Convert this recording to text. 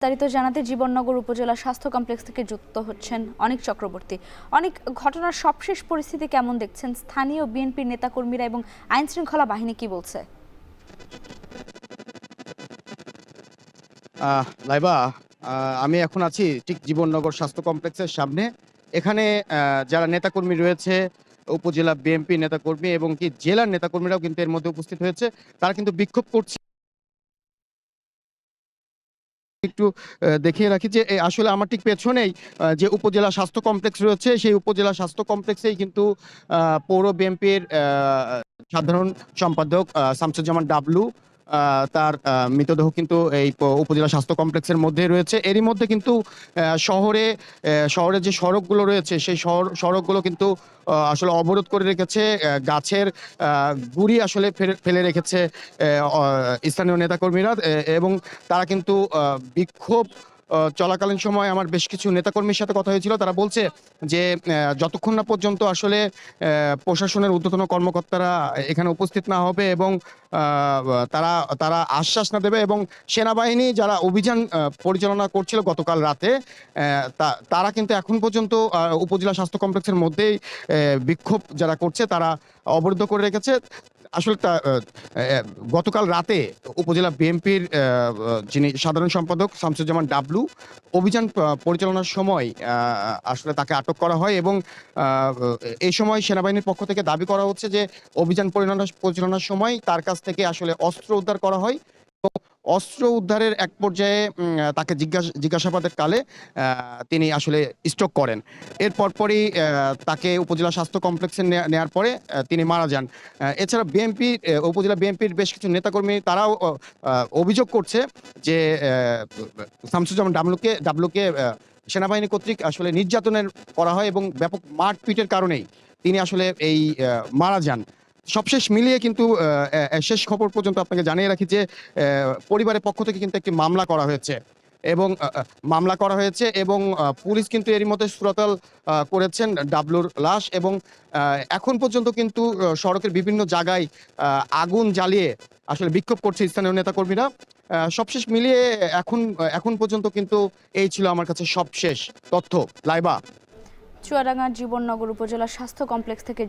বিস্তারিত জানাতে জীবননগর উপজেলা স্বাস্থ্য কমপ্লেক্স থেকে যুক্ত হচ্ছেন অনিক চক্রবর্তী। অনেক ঘটনার সবশেষ পরিস্থিতি কেমন দেখছেন? স্থানীয় বিএনপির নেতাকর্মীরা এবং আইন শৃঙ্খলা বাহিনী কি বলছে? লাইবা, আমি এখন আছি ঠিক জীবননগর স্বাস্থ্য কমপ্লেক্সের সামনে। এখানে যারা নেতাকর্মী রয়েছে, উপজেলা বিএনপি নেতাকর্মী এবং কি জেলার নেতাকর্মীরাও কিন্তু এর মধ্যে উপস্থিত হয়েছে। তারা কিন্তু বিক্ষোভ করছে। একটু দেখিয়ে রাখি যে আসলে আমার ঠিক পেছনেই যে উপজেলা স্বাস্থ্য কমপ্লেক্স রয়েছে, সেই উপজেলা স্বাস্থ্য কমপ্লেক্সেই কিন্তু পৌর বিএনপির সাধারণ সম্পাদক শামসুজ্জামান ডাবলু তার মৃতদেহ কিন্তু এই উপজেলা স্বাস্থ্য কমপ্লেক্সের মধ্যে রয়েছে। এরই মধ্যে কিন্তু শহরে শহরের যে সড়কগুলো রয়েছে সেই সড়কগুলো কিন্তু আসলে অবরোধ করে রেখেছে। গাছের গুড়ি আসলে ফেলে রেখেছে স্থানীয় নেতাকর্মীরা, এবং তারা কিন্তু বিক্ষোভ চলাকালীন সময় আমার বেশ কিছু নেতাকর্মীর সাথে কথা হয়েছিল। তারা বলছে যে যতক্ষণ না পর্যন্ত আসলে প্রশাসনের ঊর্ধ্বতন কর্মকর্তারা এখানে উপস্থিত না হবে এবং তারা তারা আশ্বাস না দেবে, এবং সেনাবাহিনী যারা অভিযান পরিচালনা করছিল গতকাল রাতে, তারা কিন্তু এখন পর্যন্ত উপজেলা স্বাস্থ্য কমপ্লেক্সের মধ্যেই বিক্ষোভ যারা করছে তারা অবরুদ্ধ করে রেখেছে। আসলে গতকাল রাতে উপজেলা বিএনপির যিনি সাধারণ সম্পাদক শামসুজ্জামান ডাবলু অভিযান পরিচালনার সময় আসলে তাকে আটক করা হয়, এবং এই সময় সেনাবাহিনীর পক্ষ থেকে দাবি করা হচ্ছে যে অভিযান পরিচালনার সময় তার কাছ থেকে আসলে অস্ত্র উদ্ধার করা হয়। অস্ত্র উদ্ধারের এক পর্যায়ে তাকে জিজ্ঞাসাবাদের কালে তিনি আসলে স্ট্রোক করেন। এর পরপরই তাকে উপজেলা স্বাস্থ্য কমপ্লেক্সে নেওয়ার পরে তিনি মারা যান। এছাড়া উপজেলা বিএনপির বেশ কিছু নেতাকর্মী তারাও অভিযোগ করছে যে শামসুজ্জামান ডাবলুকে সেনাবাহিনী কর্তৃক আসলে নির্যাতনের করা হয় এবং ব্যাপক মারপিটের কারণেই তিনি আসলে এই মারা যান। সবশেষ মিলিয়ে কিন্তু শেষ খবর পর্যন্ত আপনাকে জানিয়ে রাখি যে পরিবারের পক্ষ থেকে কিন্তু একটি মামলা করা হয়েছে, এবং পুলিশ কিন্তু এরই মধ্যে সুরতহাল করেছেন ডাবলুর লাশ, এবং এখন পর্যন্ত কিন্তু সড়কের বিভিন্ন জায়গায় আগুন জ্বালিয়ে আসলে বিক্ষোভ করছে স্থানীয় নেতাকর্মীরা। সবশেষ মিলিয়ে এখন পর্যন্ত কিন্তু এই ছিল আমার কাছে সবশেষ তথ্য। লাইবা, চুয়াডাঙ্গা জীবননগর উপজেলা স্বাস্থ্য কমপ্লেক্স থেকে